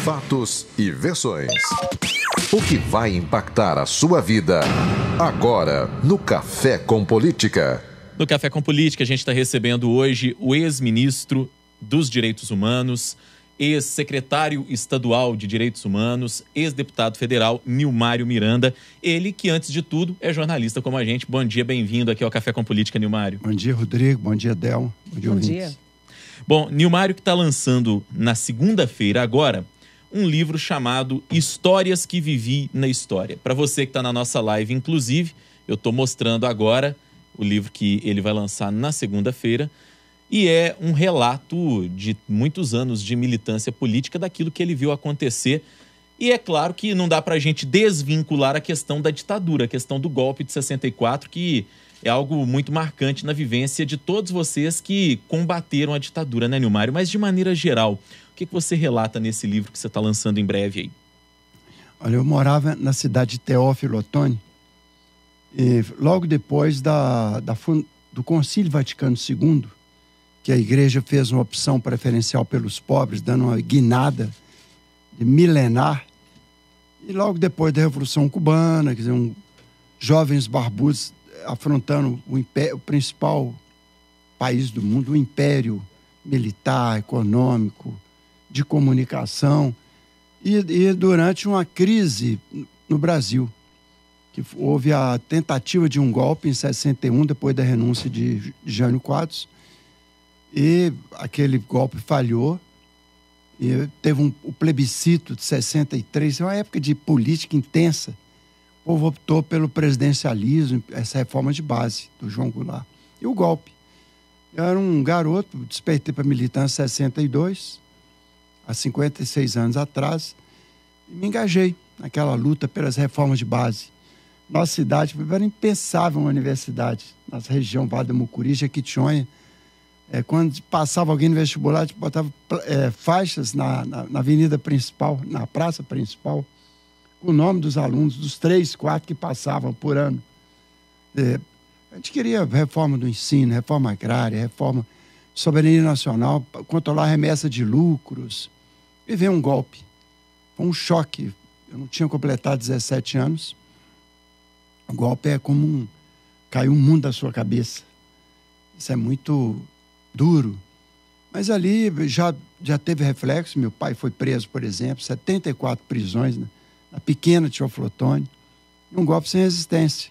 Fatos e versões. O que vai impactar a sua vida agora no Café com Política. No Café com Política, a gente está recebendo hoje o ex-ministro dos Direitos Humanos, ex-secretário estadual de Direitos Humanos, ex-deputado federal Nilmário Miranda. Ele que, antes de tudo, é jornalista como a gente. Bom dia, bem-vindo aqui ao Café com Política, Nilmário. Bom dia, Rodrigo. Bom dia, Delma. Bom dia. Bom, Nilmário que está lançando na segunda-feira agora um livro chamado Histórias que Vivi na História. Para você que está na nossa live, inclusive, eu estou mostrando agora o livro que ele vai lançar na segunda-feira. E é um relato de muitos anos de militância política daquilo que ele viu acontecer. E é claro que não dá para a gente desvincular a questão da ditadura, a questão do golpe de 64, que é algo muito marcante na vivência de todos vocês que combateram a ditadura, né, Nilmário? Mas de maneira geral, o que você relata nesse livro que você está lançando em breve aí? Olha, eu morava na cidade de Teófilo Otoni, e logo depois do Concílio Vaticano II, que a igreja fez uma opção preferencial pelos pobres, dando uma guinada de milenar, e logo depois da Revolução Cubana, quer dizer, jovens barbudos afrontando o principal país do mundo, o império militar, econômico, de comunicação, e durante uma crise no Brasil, que houve a tentativa de um golpe em 61, depois da renúncia de Jânio Quadros, e aquele golpe falhou, e teve o plebiscito de 63, é uma época de política intensa. O povo optou pelo presidencialismo, essa reforma de base do João Goulart. E o golpe. Eu era um garoto, despertei para militância em 62, há 56 anos atrás, e me engajei naquela luta pelas reformas de base. Nossa cidade, era impensável uma universidade, nossa região, Vale do Mucuri, Jequitinhonha. Quando passava alguém no vestibular, a gente botava faixas na avenida principal, na praça principal, com o nome dos alunos, dos 3, 4 que passavam por ano. A gente queria reforma do ensino, reforma agrária, reforma de soberania nacional, controlar a remessa de lucros. E veio um golpe. Foi um choque. Eu não tinha completado 17 anos. O golpe é como caiu um mundo da sua cabeça. Isso é muito duro. Mas ali já teve reflexo. Meu pai foi preso, por exemplo, 74 prisões, né? Na pequena Teófilo Otoni. Um golpe sem resistência.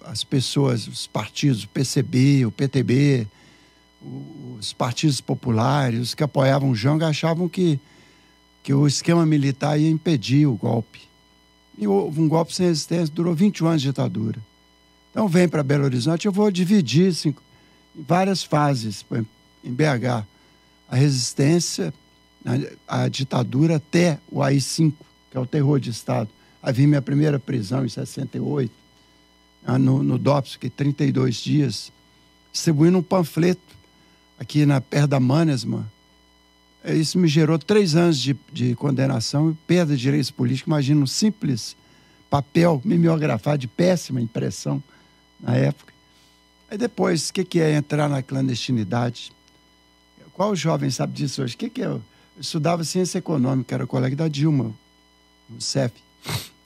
As pessoas, os partidos, o PCB, o PTB, os partidos populares, os que apoiavam o Jango, achavam que o esquema militar ia impedir o golpe. E houve um golpe sem resistência, durou 21 anos de ditadura. Então vem para Belo Horizonte, eu vou dividir em várias fases. Em BH, a resistência à ditadura até o AI-5, que é o terror de Estado. Aí vi minha primeira prisão em 68, no DOPS, que 32 dias, distribuindo um panfleto aqui perto da Mannesmann. Isso me gerou 3 anos de condenação e perda de direitos políticos. Imagina um simples papel mimeografado de péssima impressão na época. Aí depois, o que é entrar na clandestinidade? Qual jovem sabe disso hoje? O que é? Eu estudava ciência econômica, era colega da Dilma, no CEF,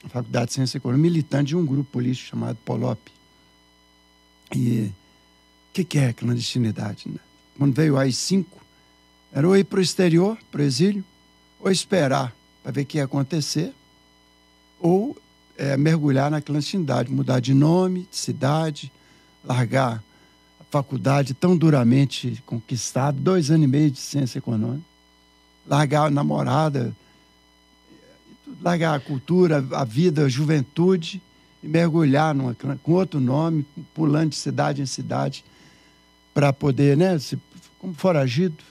na Faculdade de Ciência Econômica, militante de um grupo político chamado POLOP. E o que é clandestinidade? Né? Quando veio o AI-5, era ou ir para o exterior, para o exílio, ou esperar para ver o que ia acontecer, ou mergulhar na clandestinidade, mudar de nome, de cidade, largar a faculdade tão duramente conquistada, 2 anos e meio de ciência econômica, largar a namorada, largar a cultura, a vida, a juventude, e mergulhar com outro nome, pulando de cidade em cidade, para poder, né, como foragido.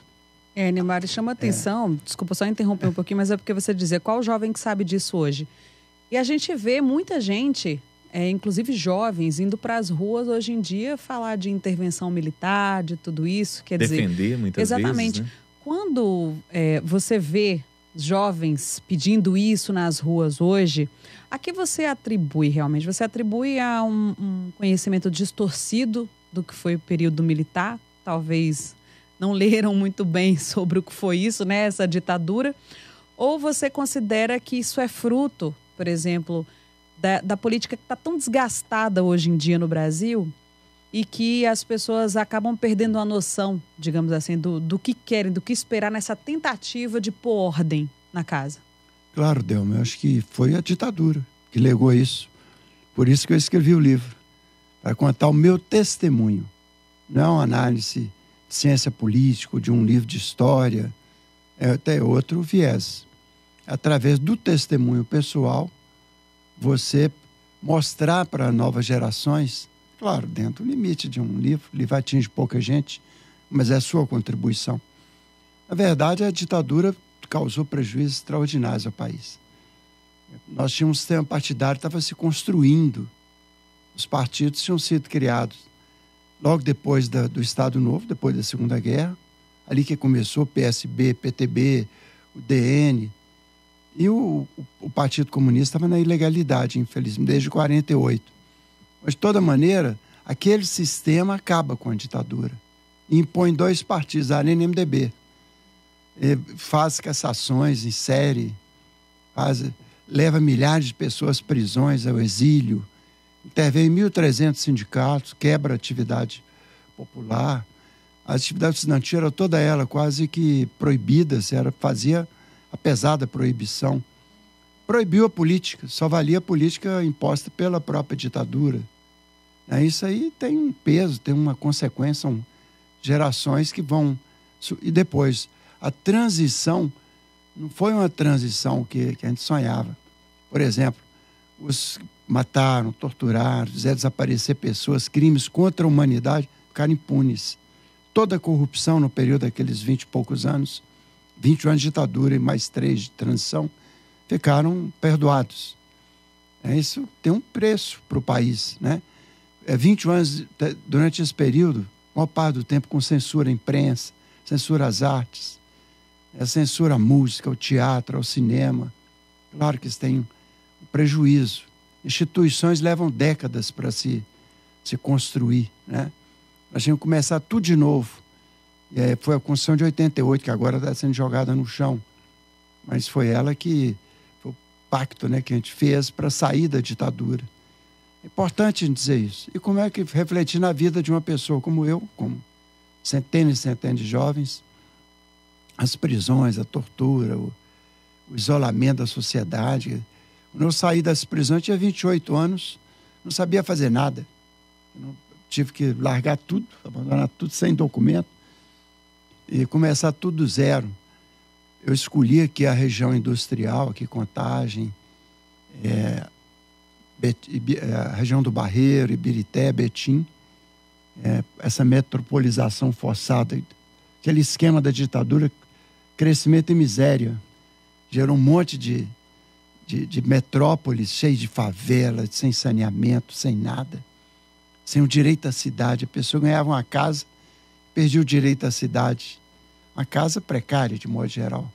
Nilmário, chama atenção, desculpa só interromper um pouquinho, mas é porque você dizer qual jovem que sabe disso hoje. E a gente vê muita gente, inclusive jovens, indo para as ruas hoje em dia falar de intervenção militar, de tudo isso. Quer dizer, defender muitas exatamente. vezes, né? Quando você vê jovens pedindo isso nas ruas hoje, a que você atribui realmente? Você atribui a um conhecimento distorcido do que foi o período militar? Talvez não leram muito bem sobre o que foi isso, né? Essa ditadura. Ou você considera que isso é fruto, por exemplo, da política que está tão desgastada hoje em dia no Brasil e que as pessoas acabam perdendo a noção, digamos assim, do que querem, do que esperar nessa tentativa de pôr ordem na casa? Claro, Delma, eu acho que foi a ditadura que legou isso. Por isso que eu escrevi o livro, para contar o meu testemunho. Não é uma análise de ciência política, de um livro de história, é até outro viés. Através do testemunho pessoal, você mostrar para novas gerações, claro, dentro do limite de um livro, o livro atinge pouca gente, mas é a sua contribuição. Na verdade, a ditadura causou prejuízos extraordinários ao país. Nós tínhamos um sistema partidário que estava se construindo. Os partidos tinham sido criados logo depois do Estado Novo, depois da Segunda Guerra, ali que começou o PSB, PTB, o DN, e o Partido Comunista estava na ilegalidade, infelizmente, desde 48. Mas, de toda maneira, aquele sistema acaba com a ditadura e impõe 2 partidos, a ARENA e MDB. Faz cassações em série, leva milhares de pessoas às prisões, ao exílio, intervém em 1.300 sindicatos, quebra a atividade popular. A atividade estudantil era toda ela quase que proibida, fazia a pesada proibição. Proibiu a política, só valia a política imposta pela própria ditadura. Isso aí tem um peso, tem uma consequência, são gerações que vão... E depois, a transição não foi uma transição que a gente sonhava. Por exemplo, os mataram, torturaram, fizeram desaparecer pessoas, crimes contra a humanidade, ficaram impunes. Toda a corrupção no período daqueles 20 e poucos anos, 20 anos de ditadura e mais 3 de transição, ficaram perdoados. Isso tem um preço para o país, né? 20 anos, durante esse período, a maior parte do tempo com censura à imprensa, censura às artes, censura à música, ao teatro, ao cinema. Claro que isso tem um prejuízo. Instituições levam décadas para se construir, né? A gente começar tudo de novo. Foi a Constituição de 88, que agora está sendo jogada no chão. Mas foi ela que... Foi o pacto, né, que a gente fez para sair da ditadura. É importante dizer isso. E como é que refletir na vida de uma pessoa como eu, como centenas e centenas de jovens, as prisões, a tortura, o isolamento da sociedade. Quando eu saí das prisões, eu tinha 28 anos, não sabia fazer nada. Tive que largar tudo, abandonar tudo sem documento e começar tudo do zero. Eu escolhi aqui a região industrial, aqui Contagem, a região do Barreiro, Ibirité, Betim, essa metropolização forçada, aquele esquema da ditadura, crescimento e miséria, gerou um monte de metrópoles cheias de favelas, sem saneamento, sem nada, sem o direito à cidade. A pessoa ganhava uma casa, perdia o direito à cidade. Uma casa precária, de modo geral.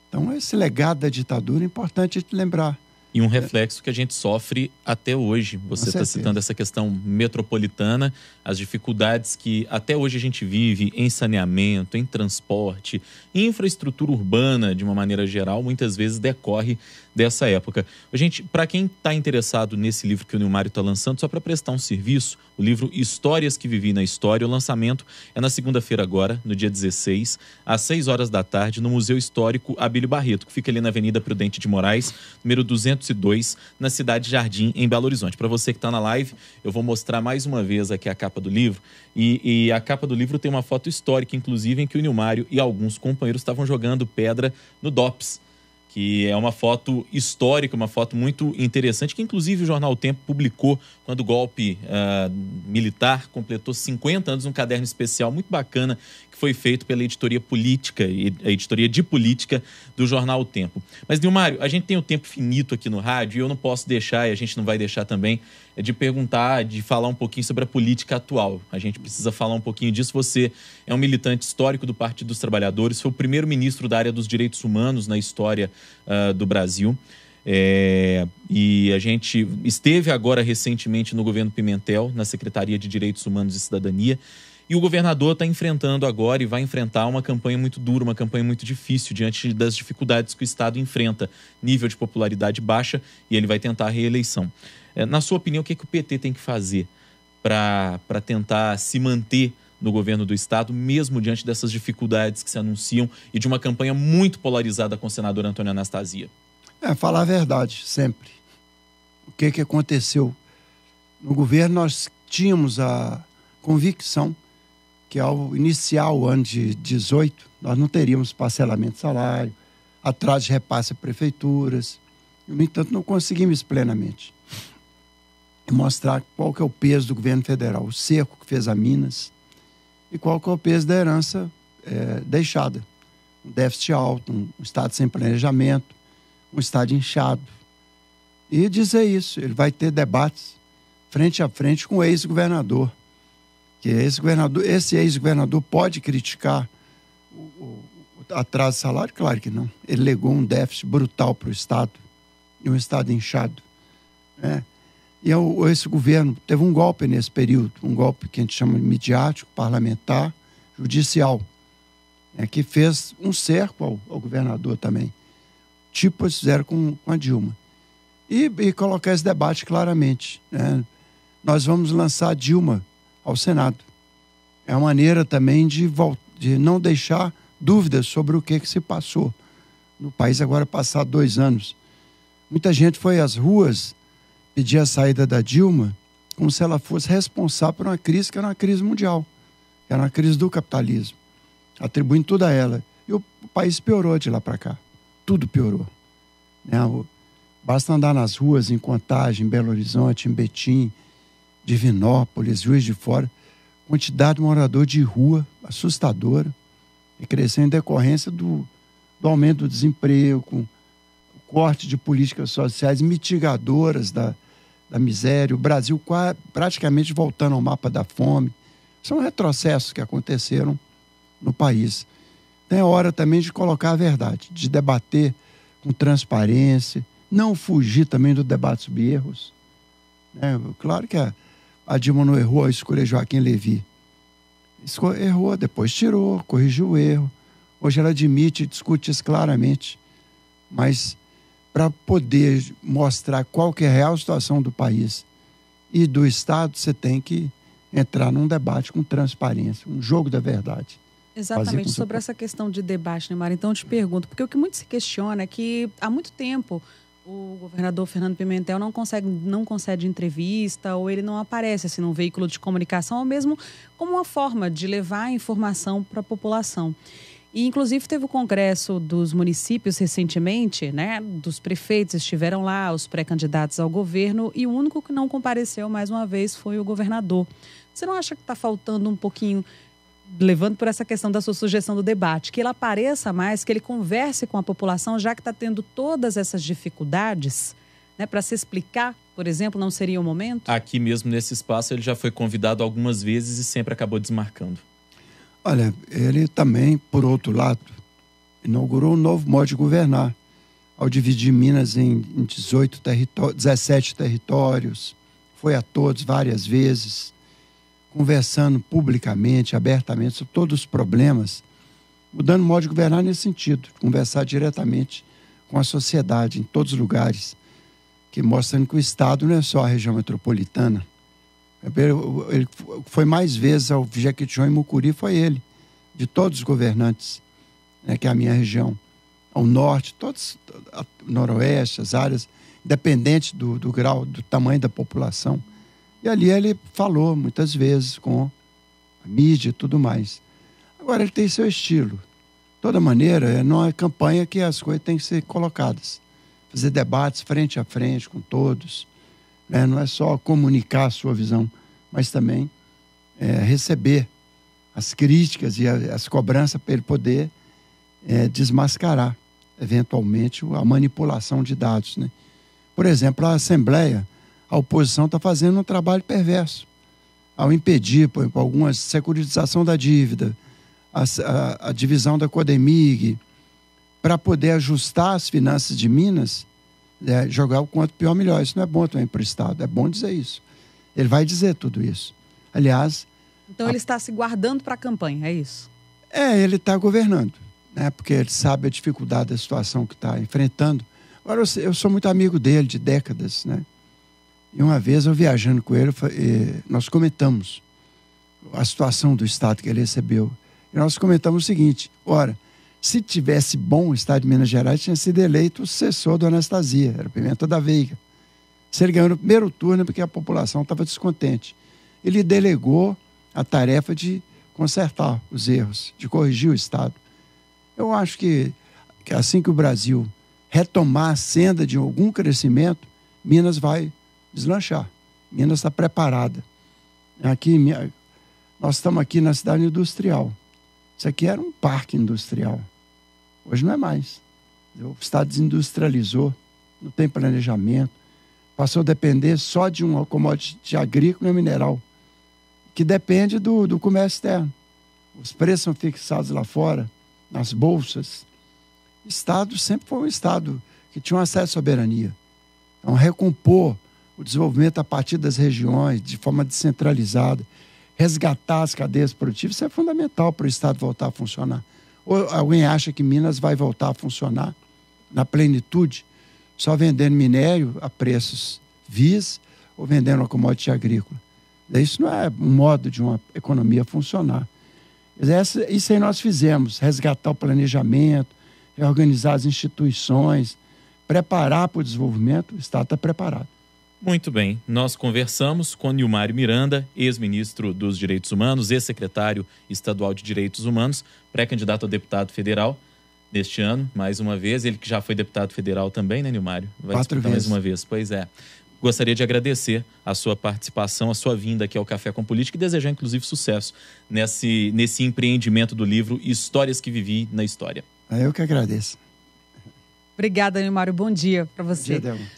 Então, esse legado da ditadura é importante lembrar. E um reflexo que a gente sofre até hoje. Você está citando essa questão metropolitana, as dificuldades que até hoje a gente vive em saneamento, em transporte, em infraestrutura urbana, de uma maneira geral, muitas vezes decorre dessa época. Gente, para quem está interessado nesse livro que o Nilmário está lançando, só para prestar um serviço, o livro Histórias que Vivi na História, o lançamento é na segunda-feira agora, no dia 16, às 6 horas da tarde, no Museu Histórico Abílio Barreto, que fica ali na Avenida Prudente de Moraes, número 202, na cidade Jardim, em Belo Horizonte. Para você que está na live, eu vou mostrar mais uma vez aqui a capa do livro, e a capa do livro tem uma foto histórica, inclusive, em que o Nilmário e alguns companheiros estavam jogando pedra no DOPS, que é uma foto histórica, uma foto muito interessante, que inclusive o jornal O Tempo publicou quando o golpe militar completou 50 anos, um caderno especial muito bacana que foi feito pela editoria política, a editoria de política do jornal O Tempo. Mas, Nilmário, a gente tem o tempo finito aqui no rádio e eu não posso deixar, e a gente não vai deixar também, de perguntar, de falar um pouquinho sobre a política atual. A gente precisa falar um pouquinho disso. Você é um militante histórico do Partido dos Trabalhadores, foi o primeiro ministro da área dos direitos humanos na história do Brasil. E a gente esteve agora recentemente no governo Pimentel, na Secretaria de Direitos Humanos e Cidadania. E o governador está enfrentando agora e vai enfrentar uma campanha muito dura, uma campanha muito difícil diante das dificuldades que o Estado enfrenta, nível de popularidade baixa, e ele vai tentar a reeleição. Na sua opinião, o que o PT tem que fazer para tentar se manter no governo do Estado, mesmo diante dessas dificuldades que se anunciam e de uma campanha muito polarizada com o senador Antônio Anastasia? Falar a verdade, sempre. O que aconteceu? No governo nós tínhamos a convicção que ao iniciar o ano de 18, nós não teríamos parcelamento de salário, atraso de repasse a prefeituras. No entanto, não conseguimos plenamente. E mostrar qual que é o peso do governo federal, o cerco que fez a Minas, e qual que é o peso da herança deixada. Um déficit alto, um Estado sem planejamento, um Estado inchado. E dizer isso, ele vai ter debates frente a frente com o ex-governador. Que esse ex-governador pode criticar o atraso de salário? Claro que não. Ele legou um déficit brutal para o Estado, e um Estado inchado. E esse governo teve um golpe nesse período, um golpe que a gente chama de midiático, parlamentar, judicial, que fez um cerco ao governador também. Tipo eles fizeram com a Dilma. E colocar esse debate claramente. Nós vamos lançar a Dilma ao Senado. É uma maneira também de não deixar dúvidas sobre o que se passou no país agora, passado 2 anos. Muita gente foi às ruas pedir a saída da Dilma como se ela fosse responsável por uma crise que era uma crise mundial, que era uma crise do capitalismo, atribuindo tudo a ela. E o país piorou de lá para cá. Tudo piorou. Basta andar nas ruas em Contagem, em Belo Horizonte, em Betim, Divinópolis, Juiz de Fora, quantidade de morador de rua assustadora, e crescendo em decorrência do aumento do desemprego, com o corte de políticas sociais mitigadoras da miséria, o Brasil praticamente voltando ao mapa da fome. São retrocessos que aconteceram no país. Então é hora também de colocar a verdade, de debater com transparência, não fugir também do debate sobre erros. Claro que a Dilma não errou ao escolher Joaquim Levy. Errou, depois tirou, corrigiu o erro. Hoje ela admite e discute isso claramente. Mas para poder mostrar qual que é a real situação do país e do Estado, você tem que entrar num debate com transparência, um jogo da verdade. Exatamente, sobre essa questão de debate, Neymar, então eu te pergunto, porque o que muito se questiona é que há muito tempo o governador Fernando Pimentel não concede entrevista, ou ele não aparece assim num veículo de comunicação, ou mesmo como uma forma de levar a informação para a população. E, inclusive, teve o Congresso dos Municípios recentemente, dos prefeitos estiveram lá, os pré-candidatos ao governo, e o único que não compareceu, mais uma vez, foi o governador. Você não acha que está faltando um pouquinho, levando por essa questão da sua sugestão do debate, que ele apareça mais, que ele converse com a população, já que está tendo todas essas dificuldades, para se explicar, por exemplo, não seria o momento? Aqui mesmo, nesse espaço, ele já foi convidado algumas vezes e sempre acabou desmarcando. Olha, ele também, por outro lado, inaugurou um novo modo de governar, ao dividir Minas em 17 territórios, foi a todos várias vezes, conversando publicamente, abertamente, sobre todos os problemas, mudando o modo de governar nesse sentido, conversar diretamente com a sociedade, em todos os lugares, que mostrando que o Estado não é só a região metropolitana. Ele foi mais vezes ao Jequitinhonha e Mucuri, foi ele, de todos os governantes, que é a minha região, ao norte, todos, noroeste, as áreas, independente do grau, do tamanho da população. E ali ele falou muitas vezes com a mídia e tudo mais. Agora ele tem seu estilo. De toda maneira, não é campanha que as coisas têm que ser colocadas. Fazer debates frente a frente com todos. Não é só comunicar a sua visão, mas também receber as críticas e as cobranças para ele poder desmascarar, eventualmente, a manipulação de dados. Por exemplo, a Assembleia, a oposição está fazendo um trabalho perverso ao impedir, por exemplo, alguma securitização da dívida, a divisão da Codemig, para poder ajustar as finanças de Minas, jogar o quanto pior melhor. Isso não é bom também para o Estado, é bom dizer isso. Ele vai dizer tudo isso. Aliás, Então ele está se guardando para a campanha, é isso? Ele está governando, né? Porque ele sabe a dificuldade da situação que está enfrentando. Agora, eu sou muito amigo dele de décadas, né? E uma vez eu viajando com ele, nós comentamos a situação do estado que ele recebeu. E nós comentamos o seguinte: ora, se tivesse bom o estado de Minas Gerais, tinha sido eleito o sucessor do Anastasia, era o Pimenta da Veiga. Se ele ganhou no primeiro turno, porque a população estava descontente. Ele delegou a tarefa de consertar os erros, de corrigir o estado. Eu acho que assim que o Brasil retomar a senda de algum crescimento, Minas vai deslanchar. Minas está preparada. Nós estamos aqui na cidade industrial. Isso aqui era um parque industrial. Hoje não é mais. O estado desindustrializou, não tem planejamento, passou a depender só de uma commodity agrícola e mineral, que depende do comércio externo. Os preços são fixados lá fora, nas bolsas. O estado sempre foi um estado que tinha um acesso à soberania. Então, recompor o desenvolvimento a partir das regiões, de forma descentralizada, resgatar as cadeias produtivas, isso é fundamental para o estado voltar a funcionar. Ou alguém acha que Minas vai voltar a funcionar na plenitude, só vendendo minério a preços vis ou vendendo uma commodity agrícola? Isso não é um modo de uma economia funcionar. Isso aí nós fizemos, resgatar o planejamento, reorganizar as instituições, preparar para o desenvolvimento. O estado está preparado. Muito bem, nós conversamos com Nilmário Miranda, ex-ministro dos Direitos Humanos, ex-secretário estadual de Direitos Humanos, pré-candidato a deputado federal neste ano, mais uma vez. Ele que já foi deputado federal também, né, Nilmário? Vai 4 disputar vezes. mais uma vez. Pois é. Gostaria de agradecer a sua participação, a sua vinda aqui ao Café com Política e desejar, inclusive, sucesso nesse empreendimento do livro Histórias que Vivi na História. Eu que agradeço. Obrigada, Nilmário. Bom dia para você. Bom dia, Delma.